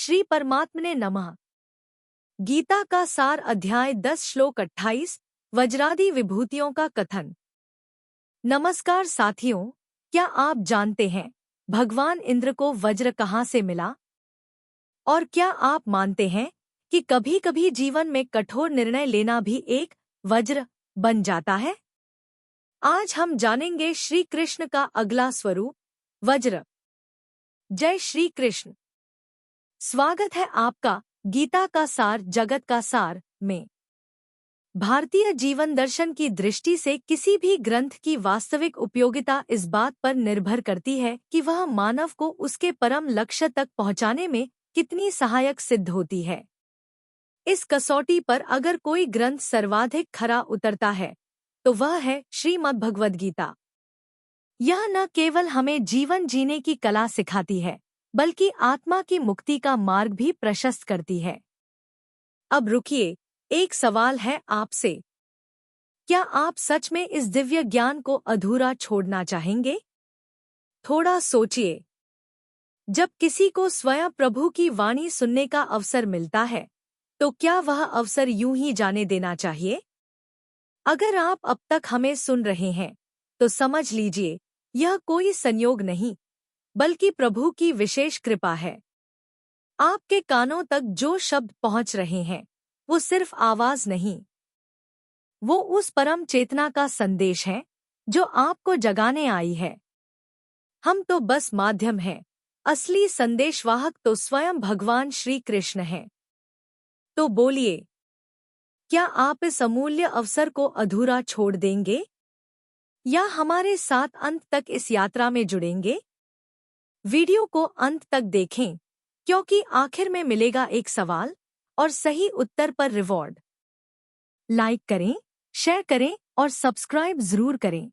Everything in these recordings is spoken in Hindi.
श्री परमात्मने नमः। गीता का सार अध्याय 10 श्लोक 28 वज्रादि विभूतियों का कथन। नमस्कार साथियों, क्या आप जानते हैं भगवान इंद्र को वज्र कहाँ से मिला? और क्या आप मानते हैं कि कभी-कभी जीवन में कठोर निर्णय लेना भी एक वज्र बन जाता है? आज हम जानेंगे श्री कृष्ण का अगला स्वरूप वज्र। जय श्री कृष्ण। स्वागत है आपका गीता का सार जगत का सार में। भारतीय जीवन दर्शन की दृष्टि से किसी भी ग्रंथ की वास्तविक उपयोगिता इस बात पर निर्भर करती है कि वह मानव को उसके परम लक्ष्य तक पहुंचाने में कितनी सहायक सिद्ध होती है। इस कसौटी पर अगर कोई ग्रंथ सर्वाधिक खरा उतरता है तो वह है श्रीमद्भगवद गीता। यह न केवल हमें जीवन जीने की कला सिखाती है बल्कि आत्मा की मुक्ति का मार्ग भी प्रशस्त करती है। अब रुकिए, एक सवाल है आपसे। क्या आप सच में इस दिव्य ज्ञान को अधूरा छोड़ना चाहेंगे? थोड़ा सोचिए। जब किसी को स्वयं प्रभु की वाणी सुनने का अवसर मिलता है तो क्या वह अवसर यूं ही जाने देना चाहिए? अगर आप अब तक हमें सुन रहे हैं तो समझ लीजिए, यह कोई संयोग नहीं बल्कि प्रभु की विशेष कृपा है। आपके कानों तक जो शब्द पहुंच रहे हैं वो सिर्फ आवाज नहीं, वो उस परम चेतना का संदेश है जो आपको जगाने आई है। हम तो बस माध्यम हैं, असली संदेशवाहक तो स्वयं भगवान श्री कृष्ण हैं। तो बोलिए, क्या आप इस अमूल्य अवसर को अधूरा छोड़ देंगे या हमारे साथ अंत तक इस यात्रा में जुड़ेंगे? वीडियो को अंत तक देखें क्योंकि आखिर में मिलेगा एक सवाल और सही उत्तर पर रिवॉर्ड। लाइक करें, शेयर करें और सब्सक्राइब जरूर करें।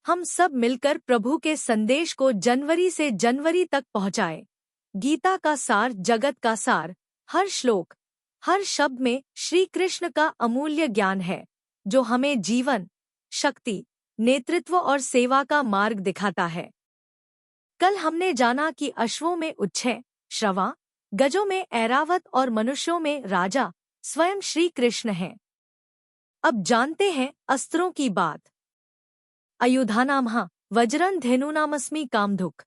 हम सब मिलकर प्रभु के संदेश को जनवरी से जनवरी तक पहुंचाएं। गीता का सार जगत का सार। हर श्लोक, हर शब्द में श्री कृष्ण का अमूल्य ज्ञान है जो हमें जीवन, शक्ति, नेतृत्व और सेवा का मार्ग दिखाता है। कल हमने जाना कि अश्वों में उच्छय, श्रवा, गजों में ऐरावत और मनुष्यों में राजा स्वयं श्री कृष्ण हैं। अब जानते हैं अस्त्रों की बात। आयुधानामः वज्रं धेनूनामस्मि कामधुक्,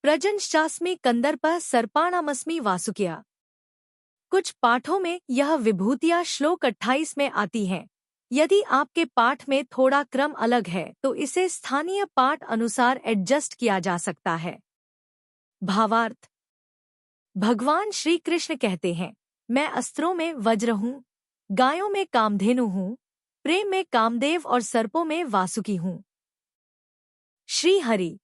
प्रजनश्चास्मि कंदर्पः सर्पाणामस्मि वासुकिः। कुछ पाठों में यह विभूतियां श्लोक 28 में आती हैं। यदि आपके पाठ में थोड़ा क्रम अलग है तो इसे स्थानीय पाठ अनुसार एडजस्ट किया जा सकता है। भावार्थ। भगवान श्री कृष्ण कहते हैं, मैं अस्त्रों में वज्र हूँ, गायों में कामधेनु हूँ, प्रेम में कामदेव और सर्पों में वासुकी हूँ। श्री हरि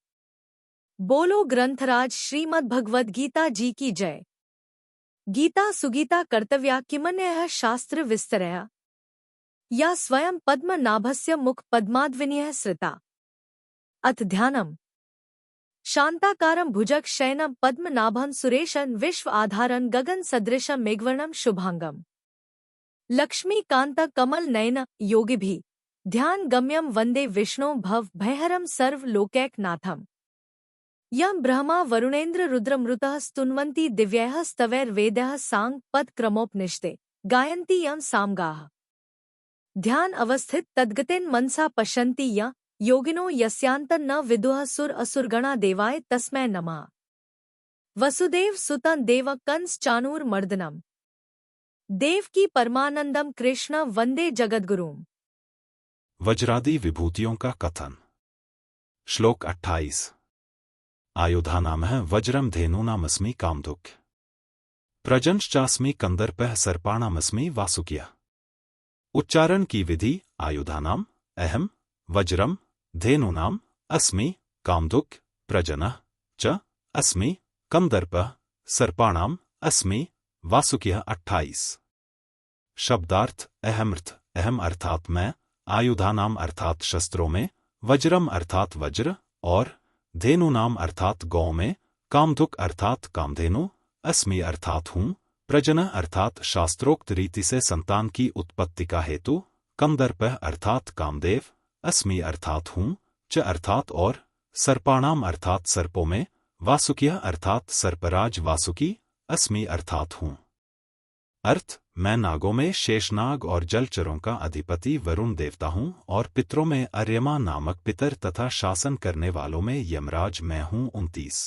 बोलो ग्रंथराज श्रीमद्भगवद गीता जी की जय। गीता सुगीता कर्तव्या किमन्यः शास्त्र विस्तरया या स्वयं पद्मनाभस्य मुख पद्माद्विनीयः श्रिता। अथ ध्यानम्। शांताकारं भुजग शयनं पद्मनाभं सुरेशं विश्व आधारं गगन सदृशं मेघवर्णं शुभांगम्। लक्ष्मीकांत कमल नयन योगिभिः ध्यान गम्यं वंदे विष्णु भव भयहरं सर्व लोकैकनाथम्। यं ब्रह्मा वरुणेन्द्र रुद्रमृतः स्तुन्वन्ति दिव्यैः स्तवैर्वेदैः सांग पद क्रमोपनिषदे गायन्ति यं सामगाः। ध्यान अवस्थित तद्गतेन मनसा पश्यन्ति य योगिनो यस्यान्तं न विदुः सुर असुरगणा देवाय तस्मै नमः। वसुदेव सुतं देव कंस चाणूर मर्दनम देवकी परमानंदम कृष्ण वंदे जगद्गुरुम। वज्रादि विभूतियों का कथन। श्लोक 28। आयुधानामः वज्रम धेनूनामस्मि कामधुक्, प्रजनश्चास्मि कंदर्पः सर्पाणामस्मि वासुकिः। उच्चारण की विधि। आयुधानाम अहम, वज्रम धेनूनाम अस्मि, कामधुक् प्रजनः च अस्मि, कंदर्पः सर्पाणाम अस्मि, वासुकिः। 28। शब्दार्थ। अहमर्थ अहम अर्थात मैं, आयुधानाम अर्थात शस्त्रों में, वज्रम अर्थात वज्र और धेनूनाम अर्थात गौ में, कामधुक् अर्थात कामधेनु, अस्मि अर्थात हूँ, प्रजन अर्थात शास्त्रोक्त रीति से संतान की उत्पत्ति का हेतु, कंदर्पः अर्थात कामदेव, अस्मि अर्थात हूँ, च अर्थात और, सर्पाणाम अर्थात सर्पों में, वासुकिया अर्थात सर्पराज वासुकी, अस्मि अर्थात हूँ। अर्थ, मैं नागों में शेषनाग और जलचरों का अधिपति वरुण देवता हूँ और पितरों में अर्यमा नामक पितर तथा शासन करने वालों में यमराज मैं हूँ। 29।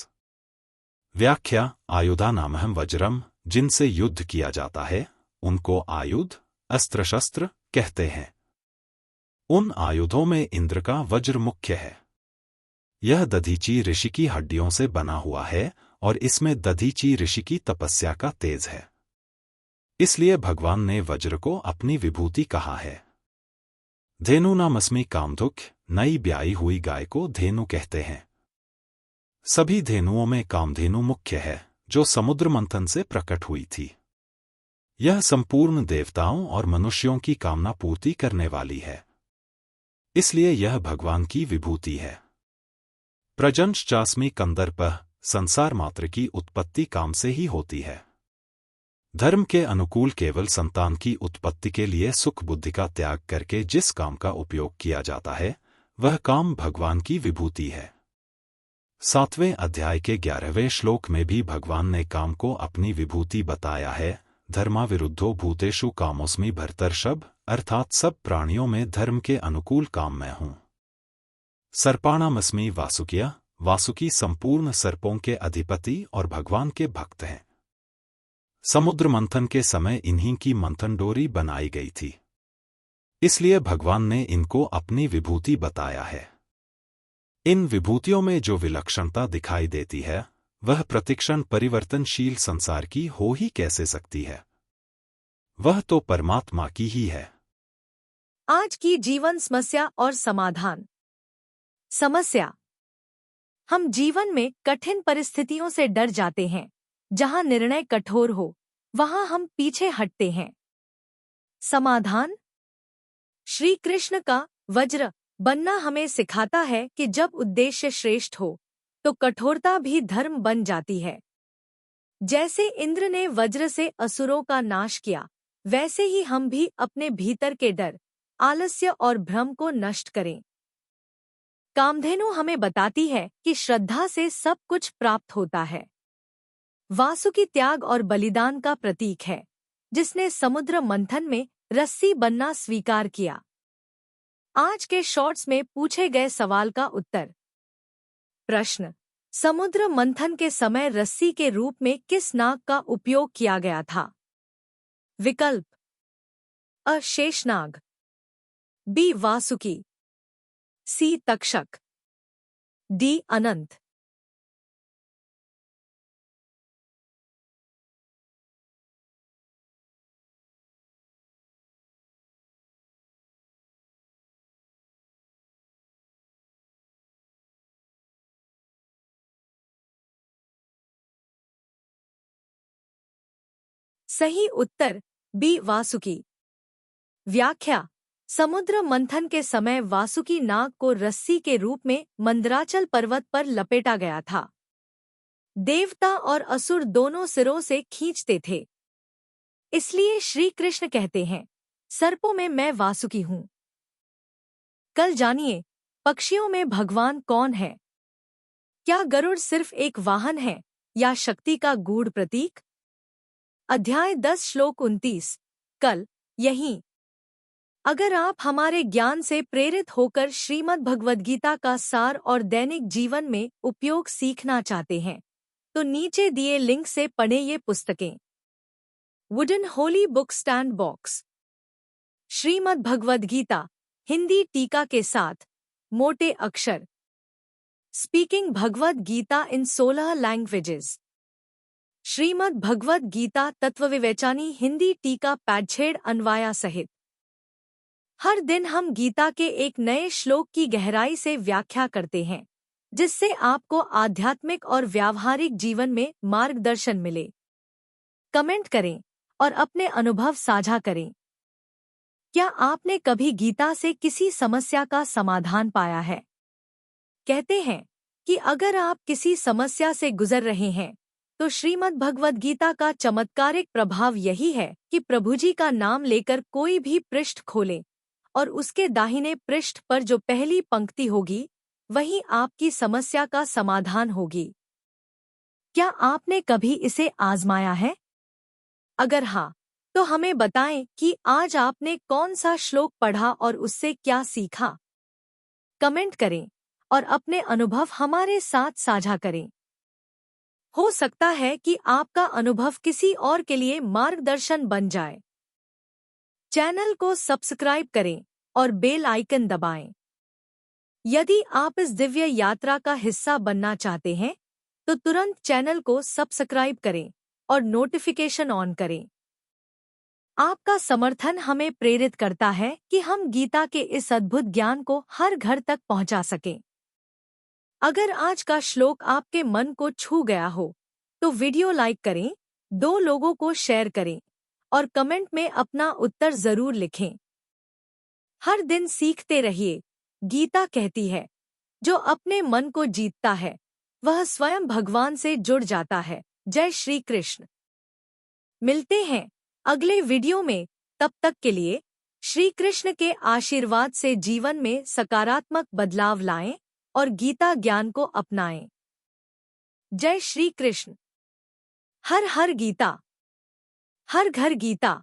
व्याख्या, आयुधानामहं वज्रम, जिनसे युद्ध किया जाता है उनको आयुध, अस्त्र शस्त्र कहते हैं। उन आयुधों में इंद्र का वज्र मुख्य है। यह दधीची ऋषि की हड्डियों से बना हुआ है और इसमें दधीची ऋषि की तपस्या का तेज है, इसलिए भगवान ने वज्र को अपनी विभूति कहा है। धेनु नामस्मि कामधुक, नई ब्याई हुई गाय को धेनु कहते हैं। सभी धेनुओं में कामधेनु मुख्य है, जो समुद्र मंथन से प्रकट हुई थी। यह संपूर्ण देवताओं और मनुष्यों की कामना पूर्ति करने वाली है, इसलिए यह भगवान की विभूति है। प्रजंश्चास्मि कंदर्पः, संसार मात्र की उत्पत्ति काम से ही होती है। धर्म के अनुकूल केवल संतान की उत्पत्ति के लिए सुख बुद्धि का त्याग करके जिस काम का उपयोग किया जाता है वह काम भगवान की विभूति है। 7वें अध्याय के 11वें श्लोक में भी भगवान ने काम को अपनी विभूति बताया है। धर्माविरुद्धो भूतेषु कामोस्मि भर्तर्षभ, अर्थात सब प्राणियों में धर्म के अनुकूल काम मैं हूँ। सर्पाणामस्मि वासुकिया, वासुकी संपूर्ण सर्पों के अधिपति और भगवान के भक्त हैं। समुद्र मंथन के समय इन्हीं की मंथन डोरी बनाई गई थी, इसलिए भगवान ने इनको अपनी विभूति बताया है। इन विभूतियों में जो विलक्षणता दिखाई देती है वह प्रतिक्षण परिवर्तनशील संसार की हो ही कैसे सकती है, वह तो परमात्मा की ही है। आज की जीवन समस्या और समाधान। समस्या, हम जीवन में कठिन परिस्थितियों से डर जाते हैं। जहां निर्णय कठोर हो वहां हम पीछे हटते हैं। समाधान, श्री कृष्ण का वज्र बनना हमें सिखाता है कि जब उद्देश्य श्रेष्ठ हो तो कठोरता भी धर्म बन जाती है। जैसे इंद्र ने वज्र से असुरों का नाश किया, वैसे ही हम भी अपने भीतर के डर, आलस्य और भ्रम को नष्ट करें। कामधेनु हमें बताती है कि श्रद्धा से सब कुछ प्राप्त होता है। वासुकी त्याग और बलिदान का प्रतीक है, जिसने समुद्र मंथन में रस्सी बनना स्वीकार किया। आज के शॉर्ट्स में पूछे गए सवाल का उत्तर। प्रश्न, समुद्र मंथन के समय रस्सी के रूप में किस नाग का उपयोग किया गया था? विकल्प: अ शेषनाग, बी वासुकी, सी तक्षक, डी अनंत। सही उत्तर बी वासुकी। व्याख्या, समुद्र मंथन के समय वासुकी नाग को रस्सी के रूप में मंदराचल पर्वत पर लपेटा गया था। देवता और असुर दोनों सिरों से खींचते थे, इसलिए श्री कृष्ण कहते हैं, सर्पों में मैं वासुकी हूँ। कल जानिए, पक्षियों में भगवान कौन है? क्या गरुड़ सिर्फ एक वाहन है या शक्ति का गूढ़ प्रतीक? अध्याय 10 श्लोक 29। कल यहीं। अगर आप हमारे ज्ञान से प्रेरित होकर श्रीमद् भगवद गीता का सार और दैनिक जीवन में उपयोग सीखना चाहते हैं तो नीचे दिए लिंक से पढ़ें ये पुस्तकें। Wooden holy book stand box, Shrimad Bhagavad Gita Hindi टीका के साथ, मोटे अक्षर, speaking Bhagavad Gita in 16 languages, Shrimad Bhagavad Gita Tattvavivechani Hindi टीका पैडछेड़ अन्वाया सहित। हर दिन हम गीता के एक नए श्लोक की गहराई से व्याख्या करते हैं, जिससे आपको आध्यात्मिक और व्यावहारिक जीवन में मार्गदर्शन मिले। कमेंट करें और अपने अनुभव साझा करें। क्या आपने कभी गीता से किसी समस्या का समाधान पाया है? कहते हैं कि अगर आप किसी समस्या से गुजर रहे हैं तो श्रीमद् भगवद गीता का चमत्कारिक प्रभाव यही है कि प्रभु जी का नाम लेकर कोई भी पृष्ठ खोलें और उसके दाहिने पृष्ठ पर जो पहली पंक्ति होगी वही आपकी समस्या का समाधान होगी। क्या आपने कभी इसे आजमाया है? अगर हाँ, तो हमें बताएं कि आज आपने कौन सा श्लोक पढ़ा और उससे क्या सीखा। कमेंट करें और अपने अनुभव हमारे साथ साझा करें। हो सकता है कि आपका अनुभव किसी और के लिए मार्गदर्शन बन जाए। चैनल को सब्सक्राइब करें और बेल आइकन दबाएं। यदि आप इस दिव्य यात्रा का हिस्सा बनना चाहते हैं, तो तुरंत चैनल को सब्सक्राइब करें और नोटिफिकेशन ऑन करें। आपका समर्थन हमें प्रेरित करता है कि हम गीता के इस अद्भुत ज्ञान को हर घर तक पहुंचा सकें। अगर आज का श्लोक आपके मन को छू गया हो, तो वीडियो लाइक करें, 2 लोगों को शेयर करें और कमेंट में अपना उत्तर जरूर लिखें। हर दिन सीखते रहिए। गीता कहती है, जो अपने मन को जीतता है, वह स्वयं भगवान से जुड़ जाता है। जय श्री कृष्ण। मिलते हैं अगले वीडियो में। तब तक के लिए श्री कृष्ण के आशीर्वाद से जीवन में सकारात्मक बदलाव लाएं और गीता ज्ञान को अपनाएं। जय श्री कृष्ण। हर हर गीता, हर घर गीता।